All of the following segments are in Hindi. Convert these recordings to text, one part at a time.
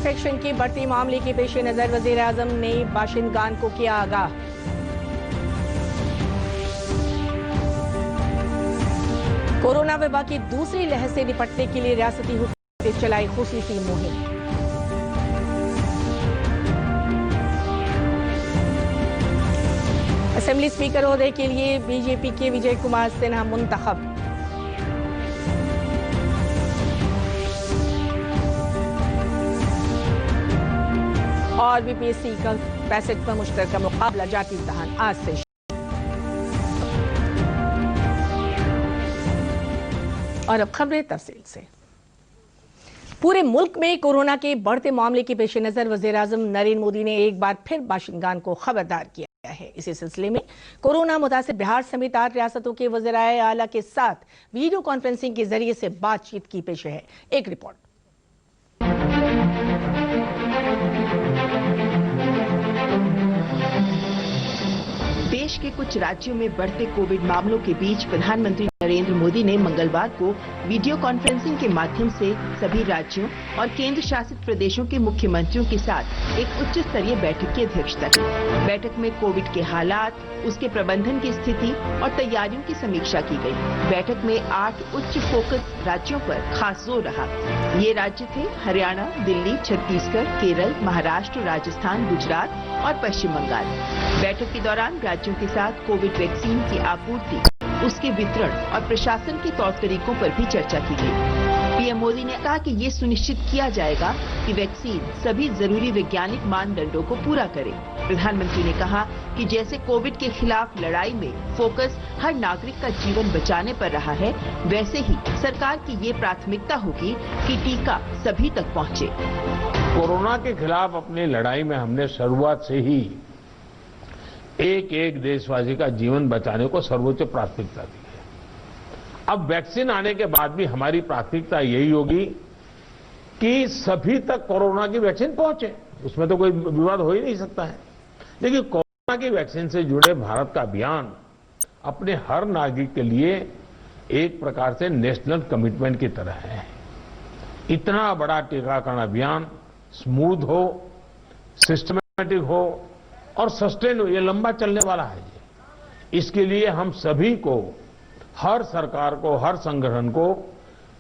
इन्फेक्शन के बढ़ते मामले के पेश नजर वजीर आजम ने बाशिंदगान को किया आगाह। कोरोना वबा की दूसरी लहर से निपटने के लिए रियासती हुकूमत ने चलाई खुसूसी मुहिम। असेंबली स्पीकर ओहदे के लिए बीजेपी के विजय कुमार सिन्हा मुंतखब। और बीपीएससी का पैसेज पर मुश्तरका मुकाबला जाती इम्तिहान आज से। और अब खबरें तफसील से। पूरे मुल्क में कोरोना के बढ़ते मामले के पेश नजर वजीर आजम नरेंद्र मोदी ने एक बार फिर बाशिंदगान को खबरदार किया है। इसी सिलसिले में कोरोना मुतासिर बिहार समेत 8 रियासतों के वज़ीराए आला के साथ वीडियो कॉन्फ्रेंसिंग के जरिए से बातचीत की पेश है एक रिपोर्ट। देश के कुछ राज्यों में बढ़ते कोविड मामलों के बीच प्रधानमंत्री नरेंद्र मोदी ने मंगलवार को वीडियो कॉन्फ्रेंसिंग के माध्यम से सभी राज्यों और केंद्र शासित प्रदेशों के मुख्यमंत्रियों के साथ एक उच्च स्तरीय बैठक की अध्यक्षता की। बैठक में कोविड के हालात, उसके प्रबंधन की स्थिति और तैयारियों की समीक्षा की गई। बैठक में 8 उच्च फोकस राज्यों पर खास जोर रहा। ये राज्य थे हरियाणा, दिल्ली, छत्तीसगढ़, केरल, महाराष्ट्र, राजस्थान, गुजरात और पश्चिम बंगाल। बैठक के दौरान राज्यों के साथ कोविड वैक्सीन की आपूर्ति, उसके वितरण और प्रशासन के तौर तरीकों पर भी चर्चा की गई। पीएम मोदी ने कहा कि ये सुनिश्चित किया जाएगा कि वैक्सीन सभी जरूरी वैज्ञानिक मानदंडों को पूरा करे। प्रधानमंत्री ने कहा कि जैसे कोविड के खिलाफ लड़ाई में फोकस हर नागरिक का जीवन बचाने पर रहा है, वैसे ही सरकार की ये प्राथमिकता होगी कि टीका सभी तक पहुंचे। कोरोना के खिलाफ अपनी लड़ाई में हमने शुरुआत से ही एक एक देशवासी का जीवन बचाने को सर्वोच्च प्राथमिकता दी है। अब वैक्सीन आने के बाद भी हमारी प्राथमिकता यही होगी कि सभी तक कोरोना की वैक्सीन पहुंचे। उसमें तो कोई विवाद हो ही नहीं सकता है। लेकिन कोरोना की वैक्सीन से जुड़े भारत का अभियान अपने हर नागरिक के लिए एक प्रकार से नेशनल कमिटमेंट की तरह है। इतना बड़ा टीकाकरण अभियान स्मूथ हो, सिस्टमैटिक हो और सस्टेन हो, ये लंबा चलने वाला है। इसके लिए हम सभी को, हर सरकार को, हर संगठन को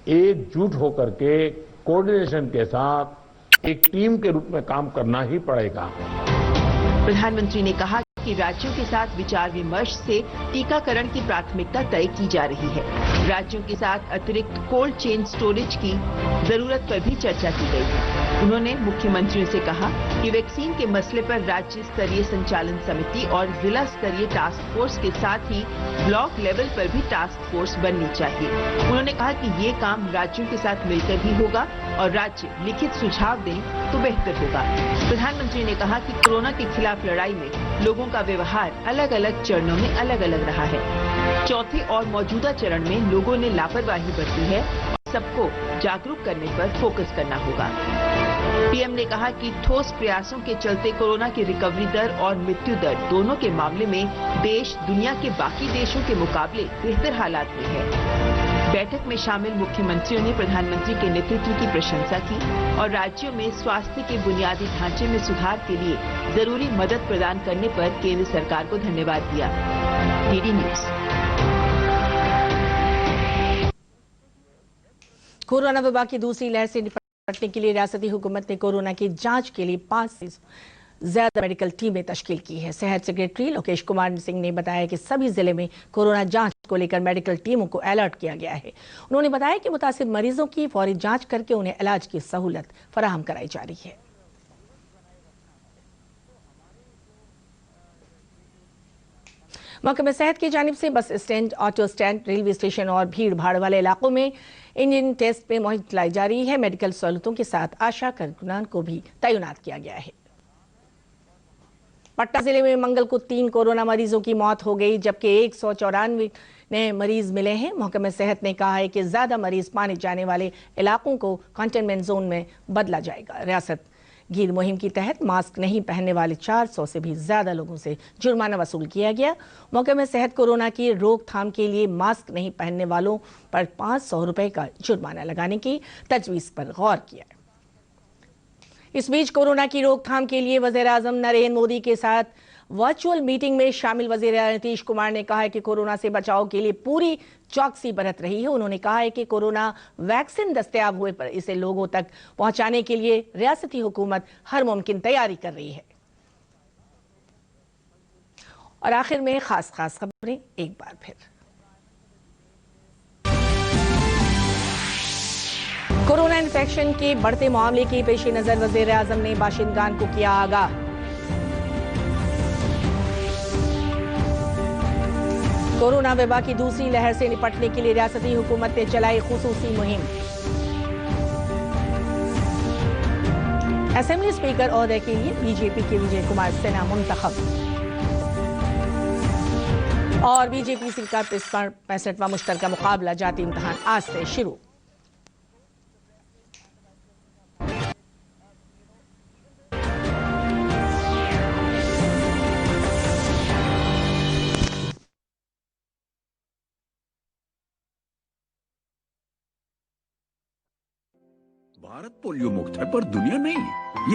एकजुट होकर के कोऑर्डिनेशन के साथ एक टीम के रूप में काम करना ही पड़ेगा। प्रधानमंत्री ने कहा कि राज्यों के साथ विचार विमर्श से टीकाकरण की प्राथमिकता तय की जा रही है। राज्यों के साथ अतिरिक्त कोल्ड चेन स्टोरेज की जरूरत पर भी चर्चा की गई है। उन्होंने मुख्यमंत्रियों से कहा कि वैक्सीन के मसले पर राज्य स्तरीय संचालन समिति और जिला स्तरीय टास्क फोर्स के साथ ही ब्लॉक लेवल पर भी टास्क फोर्स बननी चाहिए। उन्होंने कहा कि ये काम राज्यों के साथ मिलकर ही होगा और राज्य लिखित सुझाव दें तो बेहतर होगा। प्रधानमंत्री ने कहा कि कोरोना के खिलाफ लड़ाई में लोगों का व्यवहार अलग अलग चरणों में अलग अलग रहा है। चौथे और मौजूदा चरण में लोगों ने लापरवाही बरती है और सबको जागरूक करने पर फोकस करना होगा। पीएम ने कहा कि ठोस प्रयासों के चलते कोरोना की रिकवरी दर और मृत्यु दर दोनों के मामले में देश दुनिया के बाकी देशों के मुकाबले बेहतर हालात में है। बैठक में शामिल मुख्यमंत्रियों ने प्रधानमंत्री के नेतृत्व की प्रशंसा की और राज्यों में स्वास्थ्य के बुनियादी ढांचे में सुधार के लिए जरूरी मदद प्रदान करने पर केंद्र सरकार को धन्यवाद दिया। DD news. कोरोना वबा की दूसरी लहर से निपटने के लिए रियासती हुकूमत ने कोरोना की जांच के लिए 5 से ज्यादा मेडिकल टीमें तश्कील की है। सेहत सेक्रेटरी लोकेश कुमार सिंह ने बताया कि सभी जिले में कोरोना जांच को लेकर मेडिकल टीमों को अलर्ट किया गया है। उन्होंने बताया कि मुतासिर मरीजों की फौरी जांच करके उन्हें इलाज की सहूलत फराहम कराई जा रही है। महकमा सेहत की जानिब से bus stand, auto stand, railway station और भीड़ भाड़ वाले इलाकों में इंजन टेस्ट में मुहिम चलाई जा रही है। मेडिकल सहूलतों के साथ आशा कारकुनान को भी तैनात किया गया है। पटना जिले में मंगल को 3 कोरोना मरीजों की मौत हो गई, जबकि 194 नए मरीज मिले हैं। महकमा सेहत ने कहा है कि ज्यादा मरीज पाने जाने वाले इलाकों को कंटेनमेंट जोन में बदला जाएगा। रियासत गीर मुहिम के तहत मास्क नहीं पहनने वाले 400 से भी ज्यादा लोगों से जुर्माना वसूल किया गया। महकमा सेहत कोरोना की रोकथाम के लिए मास्क नहीं पहनने वालों पर 500 रुपए का जुर्माना लगाने की तजवीज पर गौर किया। इस बीच कोरोना की रोकथाम के लिए वज़ीर-ए-आज़म नरेंद्र मोदी के साथ वर्चुअल मीटिंग में शामिल वज़ीर नीतीश कुमार ने कहा है कि कोरोना से बचाव के लिए पूरी चौकसी बरत रही है। उन्होंने कहा है कि कोरोना वैक्सीन दस्तयाब हुए पर इसे लोगों तक पहुंचाने के लिए रियासती हुकूमत हर मुमकिन तैयारी कर रही है। और आखिर में खास खबरें एक बार फिर। कोरोना इन्फेक्शन के बढ़ते मामले के पेश नजर वज़ीर-ए-आज़म ने बाशिंदगान को किया आगाह। कोरोना वबा की दूसरी लहर से निपटने के लिए रियासती हुकूमत ने चलाई खुसूसी मुहिम। असेंबली स्पीकर ओहदे के लिए बीजेपी के विजय कुमार सिन्हा मुंतखब। और बीजेपी सी का 65वां मुश्तरका मुकाबला जाती इम्तिहान आज से शुरू। भारत पोलियो मुक्त है पर दुनिया नहीं।